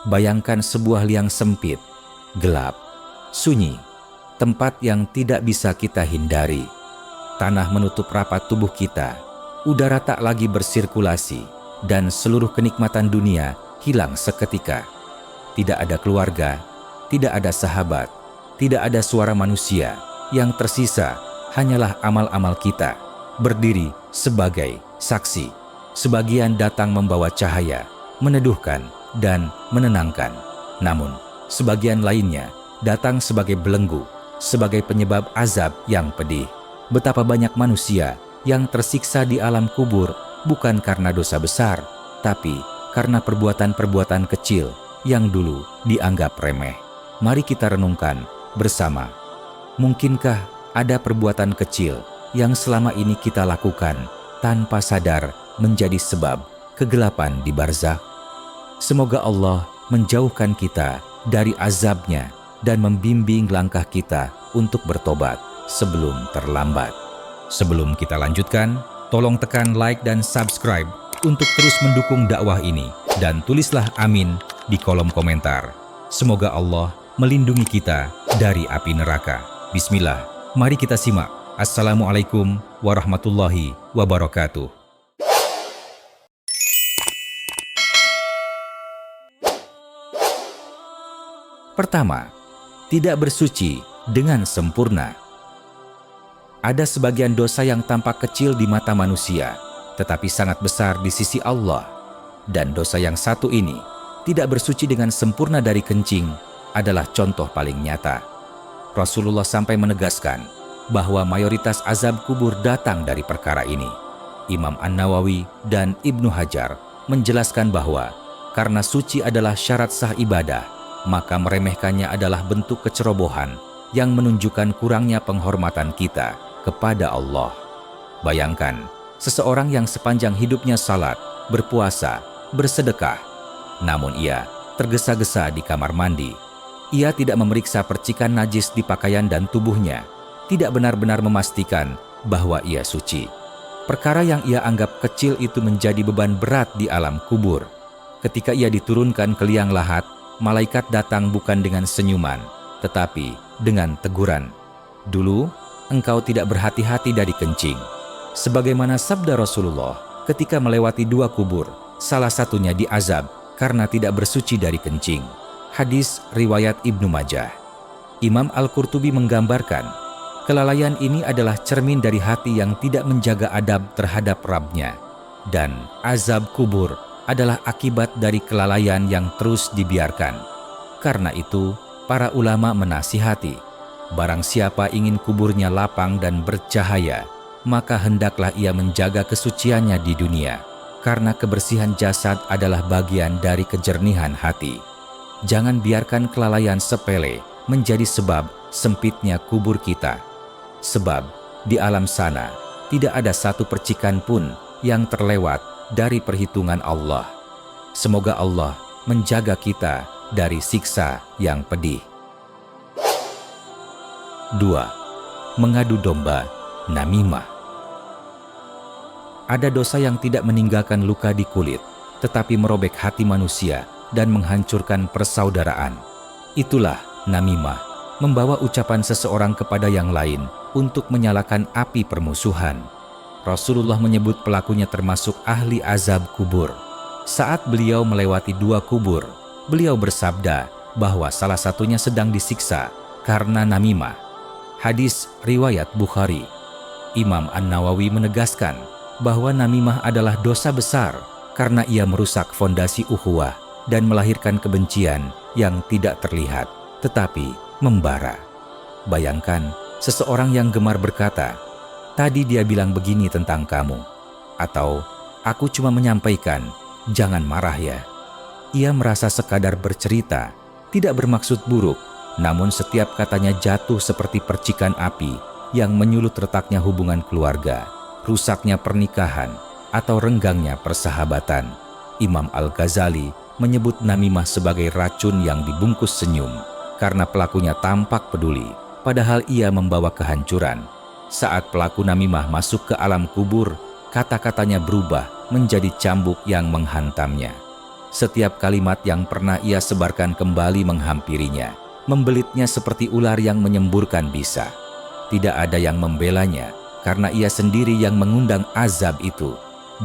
Bayangkan sebuah liang sempit, gelap, sunyi, tempat yang tidak bisa kita hindari. Tanah menutup rapat tubuh kita, udara tak lagi bersirkulasi, dan seluruh kenikmatan dunia hilang seketika. Tidak ada keluarga, tidak ada sahabat, tidak ada suara manusia. Yang tersisa hanyalah amal-amal kita, berdiri sebagai saksi. Sebagian datang membawa cahaya, meneduhkan, dan menenangkan. Namun, sebagian lainnya datang sebagai belenggu, sebagai penyebab azab yang pedih. Betapa banyak manusia yang tersiksa di alam kubur bukan karena dosa besar, tapi karena perbuatan-perbuatan kecil yang dulu dianggap remeh. Mari kita renungkan bersama. Mungkinkah ada perbuatan kecil yang selama ini kita lakukan tanpa sadar menjadi sebab kegelapan di barzakh? Semoga Allah menjauhkan kita dari azabnya dan membimbing langkah kita untuk bertobat sebelum terlambat. Sebelum kita lanjutkan, tolong tekan like dan subscribe untuk terus mendukung dakwah ini, dan tulislah amin di kolom komentar. Semoga Allah melindungi kita dari api neraka. Bismillah, mari kita simak. Assalamualaikum warahmatullahi wabarakatuh. Pertama, tidak bersuci dengan sempurna. Ada sebagian dosa yang tampak kecil di mata manusia, tetapi sangat besar di sisi Allah. Dan dosa yang satu ini, tidak bersuci dengan sempurna dari kencing, adalah contoh paling nyata. Rasulullah sampai menegaskan bahwa mayoritas azab kubur datang dari perkara ini. Imam An-Nawawi dan Ibnu Hajar menjelaskan bahwa karena suci adalah syarat sah ibadah, maka meremehkannya adalah bentuk kecerobohan yang menunjukkan kurangnya penghormatan kita kepada Allah. Bayangkan, seseorang yang sepanjang hidupnya salat, berpuasa, bersedekah, namun ia tergesa-gesa di kamar mandi. Ia tidak memeriksa percikan najis di pakaian dan tubuhnya, tidak benar-benar memastikan bahwa ia suci. Perkara yang ia anggap kecil itu menjadi beban berat di alam kubur. Ketika ia diturunkan ke liang lahat, malaikat datang bukan dengan senyuman, tetapi dengan teguran. Dulu, engkau tidak berhati-hati dari kencing. Sebagaimana sabda Rasulullah ketika melewati dua kubur, salah satunya diazab karena tidak bersuci dari kencing. Hadis riwayat Ibnu Majah. Imam Al-Qurtubi menggambarkan, kelalaian ini adalah cermin dari hati yang tidak menjaga adab terhadap Rabb-nya. Dan azab kubur adalah akibat dari kelalaian yang terus dibiarkan. Karena itu, para ulama menasihati, barang siapa ingin kuburnya lapang dan bercahaya, maka hendaklah ia menjaga kesuciannya di dunia, karena kebersihan jasad adalah bagian dari kejernihan hati. Jangan biarkan kelalaian sepele menjadi sebab sempitnya kubur kita. Sebab di alam sana tidak ada satu percikan pun yang terlewat dari perhitungan Allah. Semoga Allah menjaga kita dari siksa yang pedih. 2. Mengadu domba, namimah. Ada dosa yang tidak meninggalkan luka di kulit, tetapi merobek hati manusia dan menghancurkan persaudaraan. Itulah namimah, membawa ucapan seseorang kepada yang lain untuk menyalakan api permusuhan. Rasulullah menyebut pelakunya termasuk ahli azab kubur. Saat beliau melewati dua kubur, beliau bersabda bahwa salah satunya sedang disiksa karena namimah. Hadis riwayat Bukhari. Imam An-Nawawi menegaskan bahwa namimah adalah dosa besar karena ia merusak fondasi ukhuwah dan melahirkan kebencian yang tidak terlihat, tetapi membara. Bayangkan seseorang yang gemar berkata, "Tadi dia bilang begini tentang kamu," atau "Aku cuma menyampaikan, jangan marah ya." Ia merasa sekadar bercerita, tidak bermaksud buruk, namun setiap katanya jatuh seperti percikan api yang menyulut retaknya hubungan keluarga, rusaknya pernikahan, atau renggangnya persahabatan. Imam Al-Ghazali menyebut namimah sebagai racun yang dibungkus senyum, karena pelakunya tampak peduli, padahal ia membawa kehancuran. Saat pelaku namimah masuk ke alam kubur, kata-katanya berubah menjadi cambuk yang menghantamnya. Setiap kalimat yang pernah ia sebarkan kembali menghampirinya, membelitnya seperti ular yang menyemburkan bisa. Tidak ada yang membelanya, karena ia sendiri yang mengundang azab itu.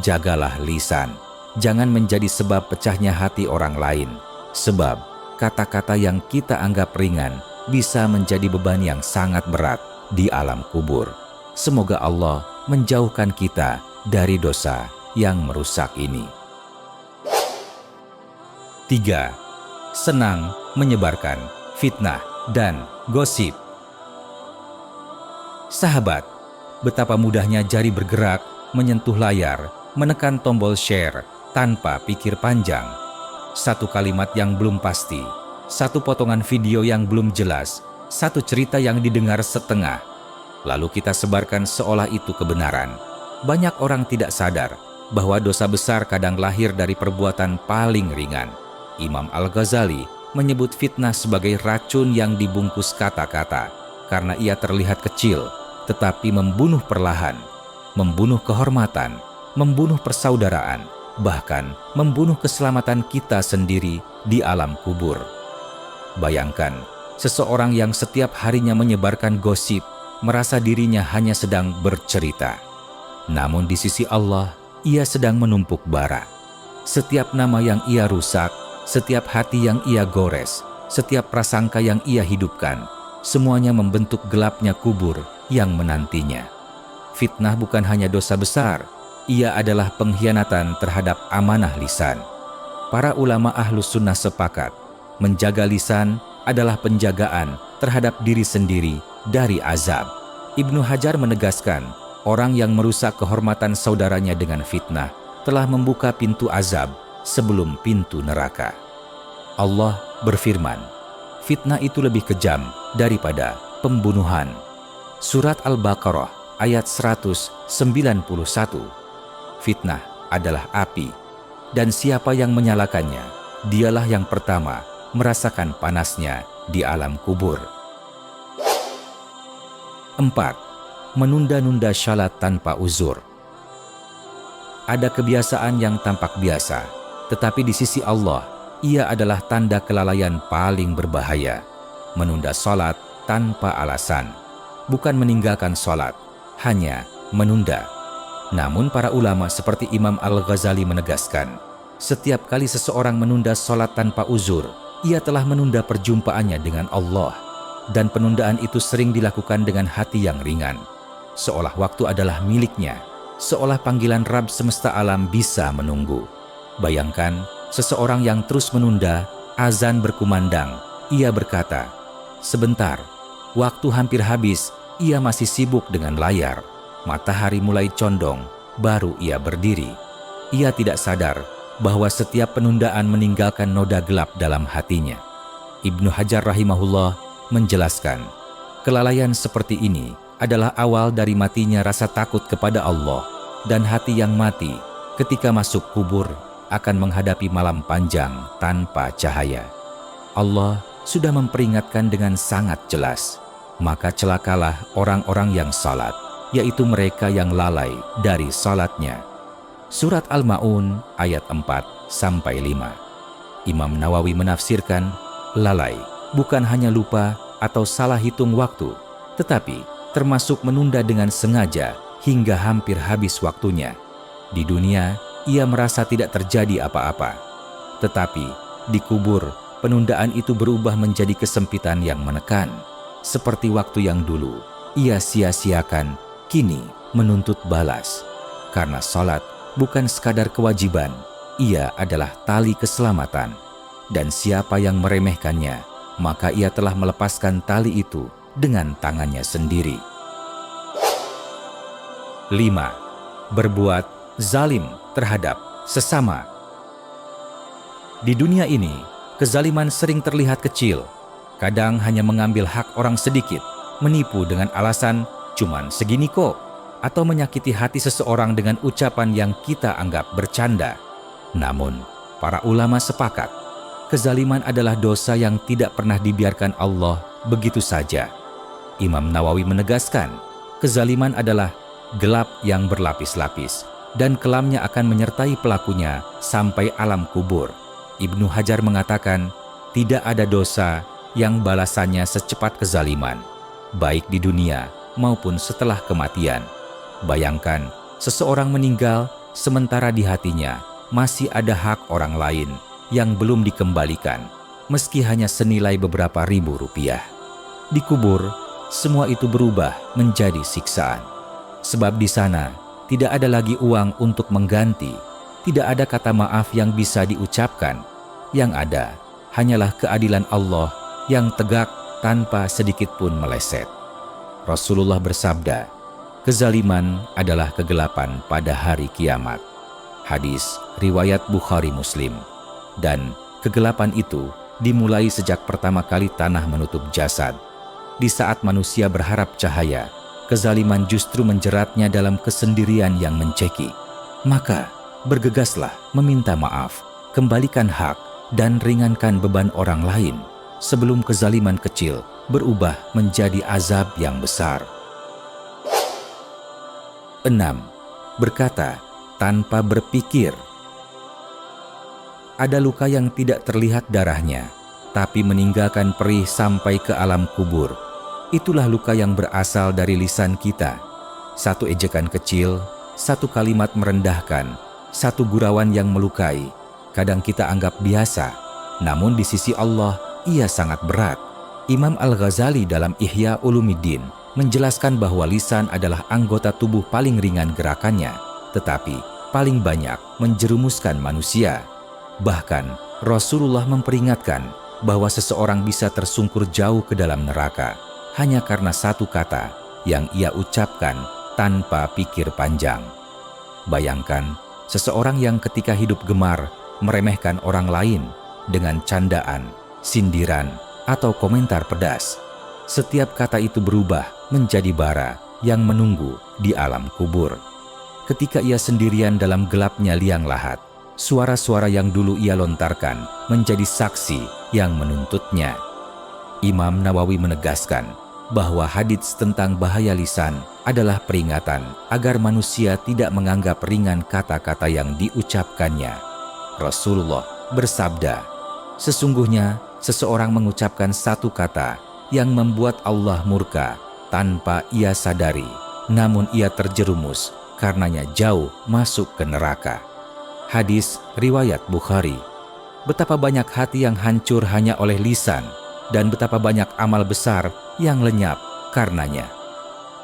Jagalah lisan, jangan menjadi sebab pecahnya hati orang lain. Sebab kata-kata yang kita anggap ringan bisa menjadi beban yang sangat berat di alam kubur. Semoga Allah menjauhkan kita dari dosa yang merusak ini. 3. Senang menyebarkan fitnah dan gosip. Sahabat, betapa mudahnya jari bergerak, menyentuh layar, menekan tombol share tanpa pikir panjang. Satu kalimat yang belum pasti, satu potongan video yang belum jelas, satu cerita yang didengar setengah, lalu kita sebarkan seolah itu kebenaran. Banyak orang tidak sadar bahwa dosa besar kadang lahir dari perbuatan paling ringan. Imam Al-Ghazali menyebut fitnah sebagai racun yang dibungkus kata-kata, karena ia terlihat kecil, tetapi membunuh perlahan, membunuh kehormatan, membunuh persaudaraan, bahkan membunuh keselamatan kita sendiri di alam kubur. Bayangkan, seseorang yang setiap harinya menyebarkan gosip, merasa dirinya hanya sedang bercerita. Namun di sisi Allah, ia sedang menumpuk bara. Setiap nama yang ia rusak, setiap hati yang ia gores, setiap prasangka yang ia hidupkan, semuanya membentuk gelapnya kubur yang menantinya. Fitnah bukan hanya dosa besar, ia adalah pengkhianatan terhadap amanah lisan. Para ulama Ahlus Sunnah sepakat, menjaga lisan adalah penjagaan terhadap diri sendiri dari azab. Ibnu Hajar menegaskan, orang yang merusak kehormatan saudaranya dengan fitnah telah membuka pintu azab sebelum pintu neraka. Allah berfirman, fitnah itu lebih kejam daripada pembunuhan. Surat Al-Baqarah ayat 191. Fitnah adalah api, dan siapa yang menyalakannya, dialah yang pertama merasakan panasnya di alam kubur. 4. Menunda-nunda syalat tanpa uzur. Ada kebiasaan yang tampak biasa, tetapi di sisi Allah, ia adalah tanda kelalaian paling berbahaya. Menunda salat tanpa alasan, bukan meninggalkan salat, hanya menunda. Namun para ulama seperti Imam Al-Ghazali menegaskan, setiap kali seseorang menunda salat tanpa uzur, ia telah menunda perjumpaannya dengan Allah. Dan penundaan itu sering dilakukan dengan hati yang ringan, seolah waktu adalah miliknya, seolah panggilan Rabb semesta alam bisa menunggu. Bayangkan, seseorang yang terus menunda, azan berkumandang, ia berkata, sebentar, waktu hampir habis, ia masih sibuk dengan layar. Matahari mulai condong, baru ia berdiri. Ia tidak sadar bahwa setiap penundaan meninggalkan noda gelap dalam hatinya. Ibnu Hajar rahimahullah menjelaskan, kelalaian seperti ini adalah awal dari matinya rasa takut kepada Allah, dan hati yang mati ketika masuk kubur akan menghadapi malam panjang tanpa cahaya. Allah sudah memperingatkan dengan sangat jelas, maka celakalah orang-orang yang salat, yaitu mereka yang lalai dari salatnya. Surat Al-Ma'un ayat 4-5. Imam Nawawi menafsirkan, lalai bukan hanya lupa atau salah hitung waktu, tetapi termasuk menunda dengan sengaja hingga hampir habis waktunya. Di dunia, ia merasa tidak terjadi apa-apa. Tetapi di kubur, penundaan itu berubah menjadi kesempitan yang menekan. Seperti waktu yang dulu, ia sia-siakan, kini menuntut balas. Karena salat bukan sekadar kewajiban, ia adalah tali keselamatan. Dan siapa yang meremehkannya, maka ia telah melepaskan tali itu dengan tangannya sendiri. 5. Berbuat zalim terhadap sesama. Di dunia ini, kezaliman sering terlihat kecil. Kadang hanya mengambil hak orang sedikit, menipu dengan alasan cuman segini kok, atau menyakiti hati seseorang dengan ucapan yang kita anggap bercanda. Namun, para ulama sepakat, kezaliman adalah dosa yang tidak pernah dibiarkan Allah begitu saja. Imam Nawawi menegaskan, kezaliman adalah gelap yang berlapis-lapis, dan kelamnya akan menyertai pelakunya sampai alam kubur. Ibnu Hajar mengatakan, tidak ada dosa yang balasannya secepat kezaliman, baik di dunia maupun setelah kematian. Bayangkan, seseorang meninggal sementara di hatinya masih ada hak orang lain yang belum dikembalikan, meski hanya senilai beberapa ribu rupiah. Dikubur, semua itu berubah menjadi siksaan. Sebab di sana tidak ada lagi uang untuk mengganti, tidak ada kata maaf yang bisa diucapkan. Yang ada hanyalah keadilan Allah yang tegak tanpa sedikit pun meleset. Rasulullah bersabda, kezaliman adalah kegelapan pada hari kiamat. Hadis riwayat Bukhari Muslim. Dan kegelapan itu dimulai sejak pertama kali tanah menutup jasad. Di saat manusia berharap cahaya, kezaliman justru menjeratnya dalam kesendirian yang mencekik. Maka bergegaslah meminta maaf, kembalikan hak, dan ringankan beban orang lain sebelum kezaliman kecil berubah menjadi azab yang besar. 6. Berkata tanpa berpikir. Ada luka yang tidak terlihat darahnya, tapi meninggalkan perih sampai ke alam kubur. Itulah luka yang berasal dari lisan kita. Satu ejekan kecil, satu kalimat merendahkan, satu gurauan yang melukai, kadang kita anggap biasa, namun di sisi Allah ia sangat berat. Imam Al-Ghazali dalam Ihya Ulumuddin menjelaskan bahwa lisan adalah anggota tubuh paling ringan gerakannya, tetapi paling banyak menjerumuskan manusia. Bahkan Rasulullah memperingatkan bahwa seseorang bisa tersungkur jauh ke dalam neraka hanya karena satu kata yang ia ucapkan tanpa pikir panjang. Bayangkan seseorang yang ketika hidup gemar meremehkan orang lain dengan candaan, sindiran, atau komentar pedas. Setiap kata itu berubah menjadi bara yang menunggu di alam kubur. Ketika ia sendirian dalam gelapnya liang lahat, suara-suara yang dulu ia lontarkan menjadi saksi yang menuntutnya. Imam Nawawi menegaskan bahwa hadits tentang bahaya lisan adalah peringatan agar manusia tidak menganggap ringan kata-kata yang diucapkannya. Rasulullah bersabda, sesungguhnya seseorang mengucapkan satu kata yang membuat Allah murka tanpa ia sadari, namun ia terjerumus karenanya jauh masuk ke neraka. Hadis riwayat Bukhari. Betapa banyak hati yang hancur hanya oleh lisan, dan betapa banyak amal besar yang lenyap karenanya.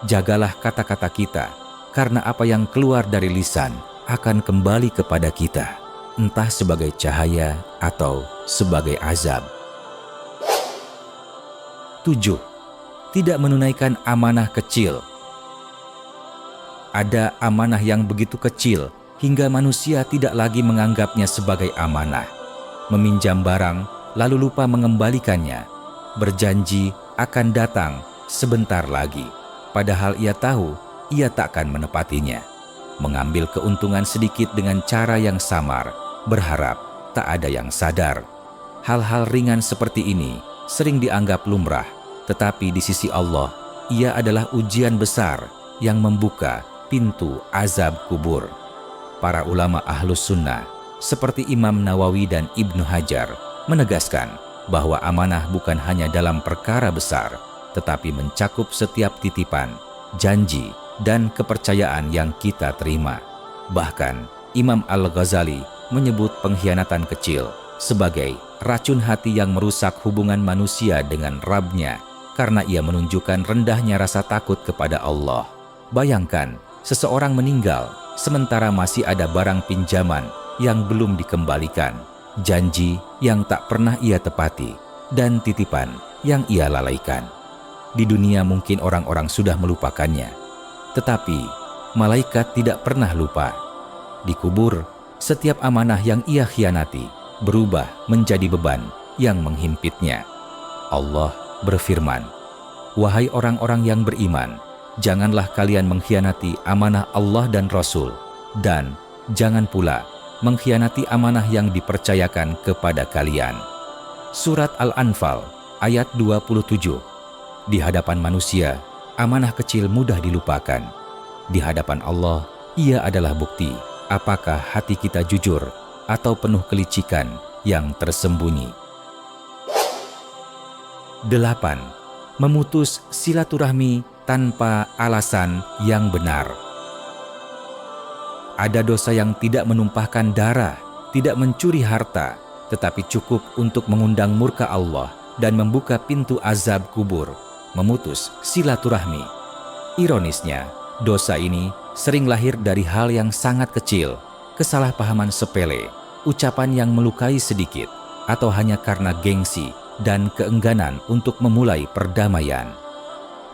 Jagalah kata-kata kita, karena apa yang keluar dari lisan akan kembali kepada kita, entah sebagai cahaya atau sebagai azab. 7. Tidak menunaikan amanah kecil. Ada amanah yang begitu kecil hingga manusia tidak lagi menganggapnya sebagai amanah. Meminjam barang lalu lupa mengembalikannya, berjanji akan datang sebentar lagi, padahal ia tahu ia takkan menepatinya. Mengambil keuntungan sedikit dengan cara yang samar, berharap tak ada yang sadar. Hal-hal ringan seperti ini sering dianggap lumrah, tetapi di sisi Allah, ia adalah ujian besar yang membuka pintu azab kubur. Para ulama Ahlus Sunnah, seperti Imam Nawawi dan Ibnu Hajar, menegaskan bahwa amanah bukan hanya dalam perkara besar, tetapi mencakup setiap titipan, janji, dan kepercayaan yang kita terima. Bahkan, Imam Al-Ghazali menyebut pengkhianatan kecil sebagai racun hati yang merusak hubungan manusia dengan Rabb-nya, karena ia menunjukkan rendahnya rasa takut kepada Allah. Bayangkan, seseorang meninggal, sementara masih ada barang pinjaman yang belum dikembalikan, janji yang tak pernah ia tepati, dan titipan yang ia lalaikan. Di dunia mungkin orang-orang sudah melupakannya, tetapi malaikat tidak pernah lupa. Di kubur, setiap amanah yang ia khianati berubah menjadi beban yang menghimpitnya. Allah berfirman, "Wahai orang-orang yang beriman, janganlah kalian mengkhianati amanah Allah dan Rasul, dan jangan pula mengkhianati amanah yang dipercayakan kepada kalian." Surat Al-Anfal ayat 27. Di hadapan manusia, amanah kecil mudah dilupakan. Di hadapan Allah, ia adalah bukti apakah hati kita jujur atau penuh kelicikan yang tersembunyi. 8. Memutus silaturahmi tanpa alasan yang benar. Ada dosa yang tidak menumpahkan darah, tidak mencuri harta, tetapi cukup untuk mengundang murka Allah dan membuka pintu azab kubur, memutus silaturahmi. Ironisnya, dosa ini sering lahir dari hal yang sangat kecil, kesalahpahaman sepele, ucapan yang melukai sedikit, atau hanya karena gengsi dan keengganan untuk memulai perdamaian.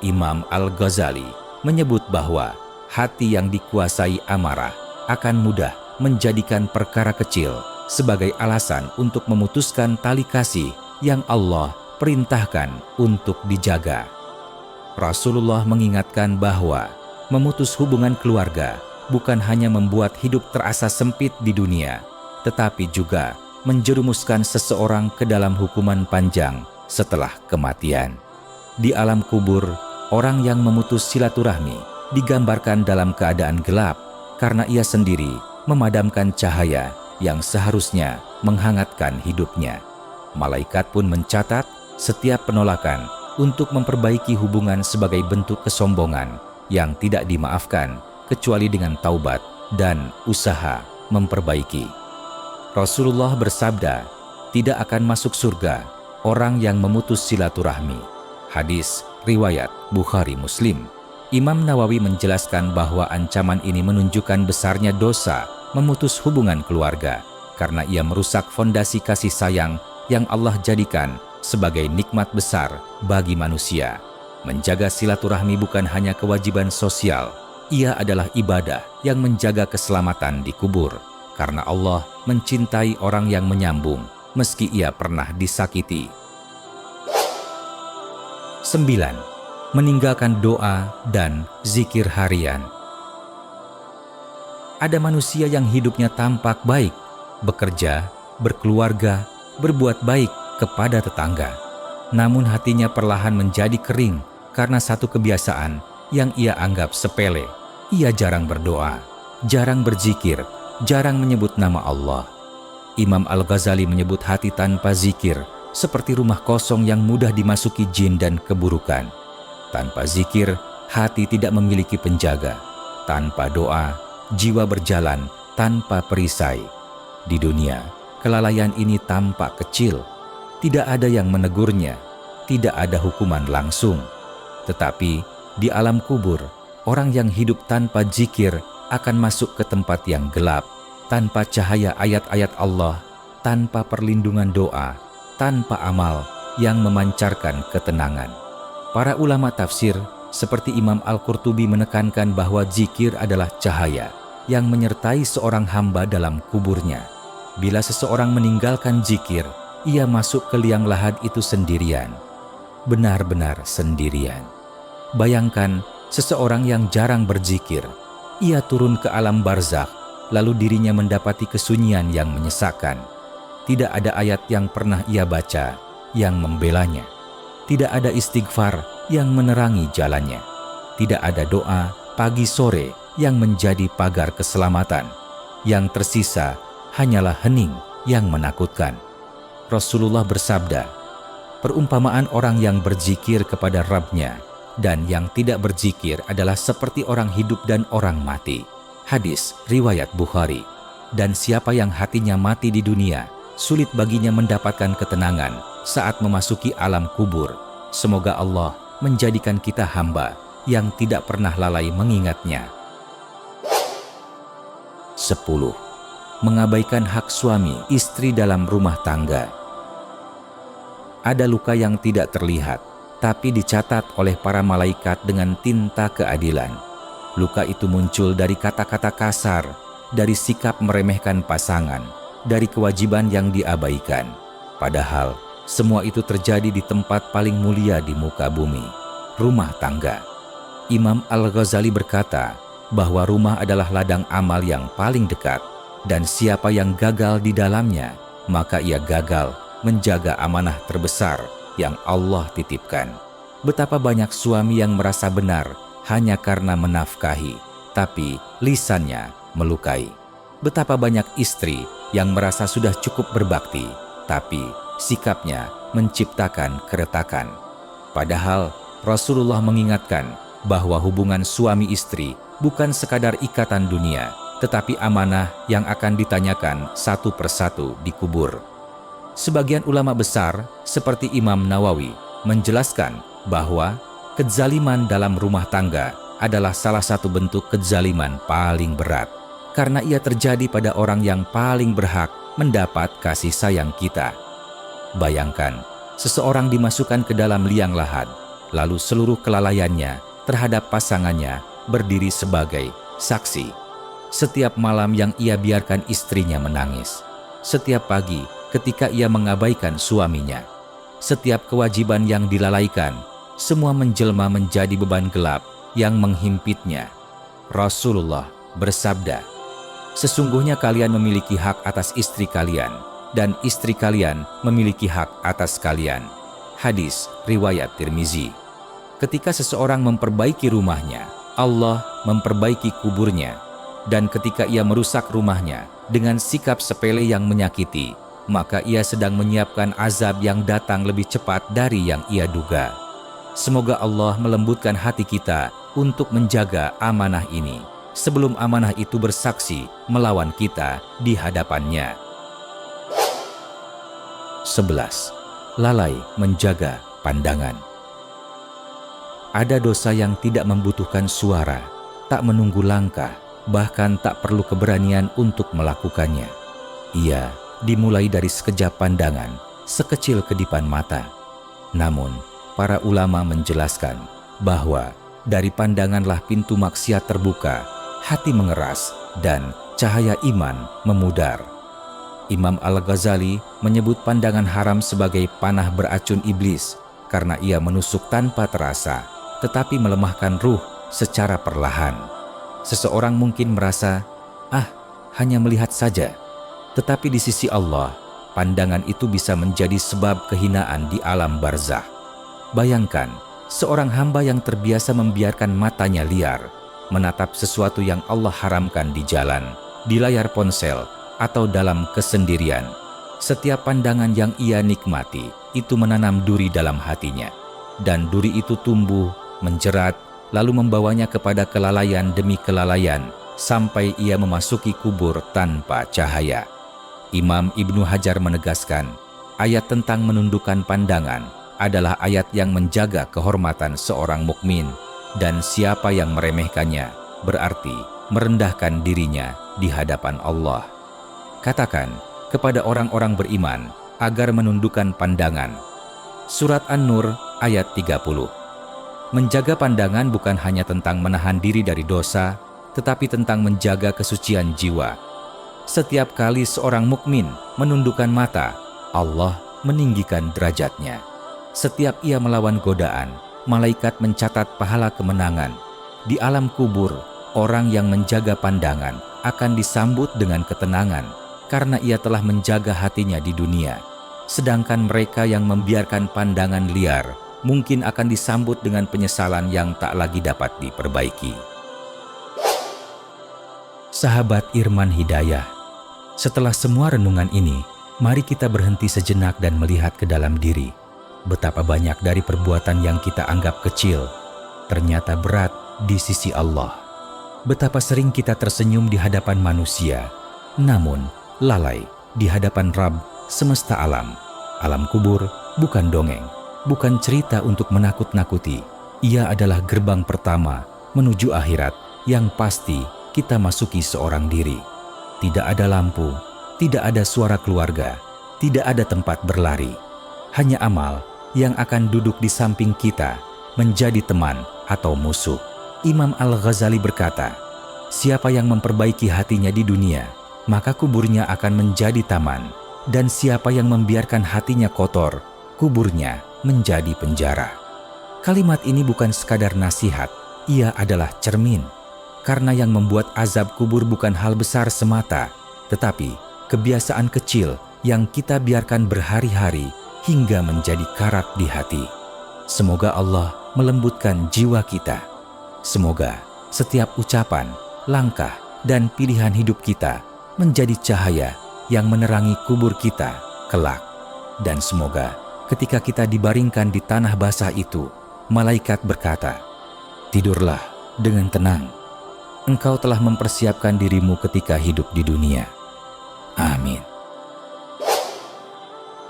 Imam Al-Ghazali menyebut bahwa hati yang dikuasai amarah akan mudah menjadikan perkara kecil sebagai alasan untuk memutuskan tali kasih yang Allah perintahkan untuk dijaga. Rasulullah mengingatkan bahwa memutus hubungan keluarga bukan hanya membuat hidup terasa sempit di dunia, tetapi juga menjerumuskan seseorang ke dalam hukuman panjang setelah kematian. Di alam kubur, orang yang memutus silaturahmi digambarkan dalam keadaan gelap karena ia sendiri memadamkan cahaya yang seharusnya menghangatkan hidupnya. Malaikat pun mencatat setiap penolakan untuk memperbaiki hubungan sebagai bentuk kesombongan yang tidak dimaafkan kecuali dengan taubat dan usaha memperbaiki. Rasulullah bersabda, tidak akan masuk surga orang yang memutus silaturahmi. Hadis riwayat Bukhari Muslim. Imam Nawawi menjelaskan bahwa ancaman ini menunjukkan besarnya dosa memutus hubungan keluarga karena ia merusak fondasi kasih sayang yang Allah jadikan sebagai nikmat besar bagi manusia. Menjaga silaturahmi bukan hanya kewajiban sosial, ia adalah ibadah yang menjaga keselamatan di kubur. Karena Allah mencintai orang yang menyambung meski ia pernah disakiti. 9. Meninggalkan doa dan zikir harian. Ada manusia yang hidupnya tampak baik, bekerja, berkeluarga, berbuat baik kepada tetangga. Namun hatinya perlahan menjadi kering karena satu kebiasaan yang ia anggap sepele. Ia jarang berdoa, jarang berzikir, jarang menyebut nama Allah. Imam Al-Ghazali menyebut hati tanpa zikir seperti rumah kosong yang mudah dimasuki jin dan keburukan. Tanpa zikir, hati tidak memiliki penjaga. Tanpa doa, jiwa berjalan tanpa perisai. Di dunia, kelalaian ini tampak kecil. Tidak ada yang menegurnya, tidak ada hukuman langsung. Tetapi di alam kubur, orang yang hidup tanpa zikir akan masuk ke tempat yang gelap, tanpa cahaya ayat-ayat Allah, tanpa perlindungan doa, tanpa amal yang memancarkan ketenangan. Para ulama tafsir seperti Imam Al-Qurtubi menekankan bahwa zikir adalah cahaya yang menyertai seorang hamba dalam kuburnya. Bila seseorang meninggalkan zikir, ia masuk ke liang lahat itu sendirian, benar-benar sendirian. Bayangkan seseorang yang jarang berzikir, ia turun ke alam barzakh, lalu dirinya mendapati kesunyian yang menyesakkan. Tidak ada ayat yang pernah ia baca yang membelanya. Tidak ada istighfar yang menerangi jalannya. Tidak ada doa pagi sore yang menjadi pagar keselamatan. Yang tersisa hanyalah hening yang menakutkan. Rasulullah bersabda, perumpamaan orang yang berzikir kepada Rabb-Nya dan yang tidak berzikir adalah seperti orang hidup dan orang mati. Hadis riwayat Bukhari. Dan siapa yang hatinya mati di dunia, sulit baginya mendapatkan ketenangan saat memasuki alam kubur. Semoga Allah menjadikan kita hamba yang tidak pernah lalai mengingatnya. 10. Mengabaikan hak suami istri dalam rumah tangga. Ada luka yang tidak terlihat, tapi dicatat oleh para malaikat dengan tinta keadilan. Luka itu muncul dari kata-kata kasar, dari sikap meremehkan pasangan, dari kewajiban yang diabaikan. Padahal, semua itu terjadi di tempat paling mulia di muka bumi, rumah tangga. Imam Al-Ghazali berkata bahwa rumah adalah ladang amal yang paling dekat, dan siapa yang gagal di dalamnya, maka ia gagal menjaga amanah terbesar yang Allah titipkan. Betapa banyak suami yang merasa benar hanya karena menafkahi, tapi lisannya melukai. Betapa banyak istri yang merasa sudah cukup berbakti, tapi sikapnya menciptakan keretakan. Padahal Rasulullah mengingatkan bahwa hubungan suami istri bukan sekadar ikatan dunia, tetapi amanah yang akan ditanyakan satu persatu di kubur. Sebagian ulama besar seperti Imam Nawawi menjelaskan bahwa kezaliman dalam rumah tangga adalah salah satu bentuk kezaliman paling berat, karena ia terjadi pada orang yang paling berhak mendapat kasih sayang kita. Bayangkan, seseorang dimasukkan ke dalam liang lahat, lalu seluruh kelalaiannya terhadap pasangannya berdiri sebagai saksi. Setiap malam yang ia biarkan istrinya menangis, setiap pagi ketika ia mengabaikan suaminya, setiap kewajiban yang dilalaikan, semua menjelma menjadi beban gelap yang menghimpitnya. Rasulullah bersabda, "Sesungguhnya kalian memiliki hak atas istri kalian, dan istri kalian memiliki hak atas kalian." Hadis riwayat Tirmizi. Ketika seseorang memperbaiki rumahnya, Allah memperbaiki kuburnya. Dan ketika ia merusak rumahnya dengan sikap sepele yang menyakiti, maka ia sedang menyiapkan azab yang datang lebih cepat dari yang ia duga. Semoga Allah melembutkan hati kita untuk menjaga amanah ini, sebelum amanah itu bersaksi melawan kita di hadapannya. 11. Lalai menjaga pandangan. Ada dosa yang tidak membutuhkan suara, tak menunggu langkah, bahkan tak perlu keberanian untuk melakukannya. Ia dimulai dari sekejap pandangan, sekecil kedipan mata. Namun, para ulama menjelaskan bahwa dari pandanganlah pintu maksiat terbuka, hati mengeras, dan cahaya iman memudar. Imam Al-Ghazali menyebut pandangan haram sebagai panah beracun iblis karena ia menusuk tanpa terasa, tetapi melemahkan ruh secara perlahan. Seseorang mungkin merasa, hanya melihat saja. Tetapi di sisi Allah, pandangan itu bisa menjadi sebab kehinaan di alam barzakh. Bayangkan, seorang hamba yang terbiasa membiarkan matanya liar, menatap sesuatu yang Allah haramkan di jalan, di layar ponsel, atau dalam kesendirian. Setiap pandangan yang ia nikmati, itu menanam duri dalam hatinya. Dan duri itu tumbuh, menjerat, lalu membawanya kepada kelalaian demi kelalaian, sampai ia memasuki kubur tanpa cahaya. Imam Ibnu Hajar menegaskan, ayat tentang menundukkan pandangan adalah ayat yang menjaga kehormatan seorang mukmin, dan siapa yang meremehkannya berarti merendahkan dirinya di hadapan Allah. Katakan kepada orang-orang beriman agar menundukkan pandangan. Surat An-Nur ayat 30. Menjaga pandangan bukan hanya tentang menahan diri dari dosa, tetapi tentang menjaga kesucian jiwa. Setiap kali seorang mukmin menundukkan mata, Allah meninggikan derajatnya. Setiap ia melawan godaan, malaikat mencatat pahala kemenangan. Di alam kubur, orang yang menjaga pandangan akan disambut dengan ketenangan karena ia telah menjaga hatinya di dunia. Sedangkan mereka yang membiarkan pandangan liar mungkin akan disambut dengan penyesalan yang tak lagi dapat diperbaiki. Sahabat Irman Hidayah, setelah semua renungan ini, mari kita berhenti sejenak dan melihat ke dalam diri. Betapa banyak dari perbuatan yang kita anggap kecil, ternyata berat di sisi Allah. Betapa sering kita tersenyum di hadapan manusia, namun lalai di hadapan Rabb semesta alam. Alam kubur bukan dongeng, bukan cerita untuk menakut-nakuti. Ia adalah gerbang pertama menuju akhirat yang pasti kita masuki seorang diri. Tidak ada lampu, tidak ada suara keluarga, tidak ada tempat berlari. Hanya amal yang akan duduk di samping kita menjadi teman atau musuh. Imam Al-Ghazali berkata, siapa yang memperbaiki hatinya di dunia, maka kuburnya akan menjadi taman. Dan siapa yang membiarkan hatinya kotor, kuburnya menjadi penjara. Kalimat ini bukan sekadar nasihat, ia adalah cermin. Karena yang membuat azab kubur bukan hal besar semata, tetapi kebiasaan kecil yang kita biarkan berhari-hari hingga menjadi karat di hati. Semoga Allah melembutkan jiwa kita. Semoga setiap ucapan, langkah, dan pilihan hidup kita menjadi cahaya yang menerangi kubur kita kelak. Dan semoga ketika kita dibaringkan di tanah basah itu, malaikat berkata, "Tidurlah dengan tenang. Engkau telah mempersiapkan dirimu ketika hidup di dunia." Amin.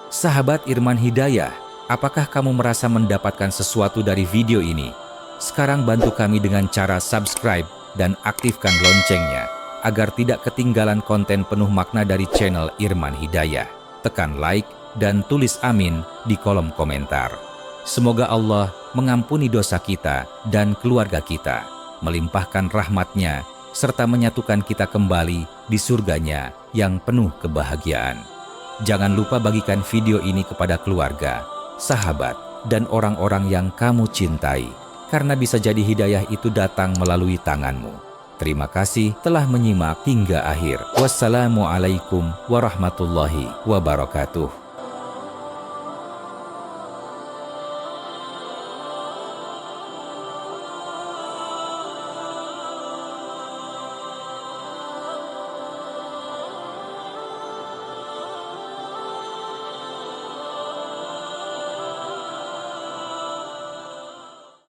Sahabat Irman Hidayah, apakah kamu merasa mendapatkan sesuatu dari video ini? Sekarang bantu kami dengan cara subscribe dan aktifkan loncengnya agar tidak ketinggalan konten penuh makna dari channel Irman Hidayah. Tekan like dan tulis amin di kolom komentar. Semoga Allah mengampuni dosa kita dan keluarga kita, melimpahkan rahmat-Nya, serta menyatukan kita kembali di surganya yang penuh kebahagiaan. Jangan lupa bagikan video ini kepada keluarga, sahabat, dan orang-orang yang kamu cintai, karena bisa jadi hidayah itu datang melalui tanganmu. Terima kasih telah menyimak hingga akhir. Wassalamualaikum warahmatullahi wabarakatuh.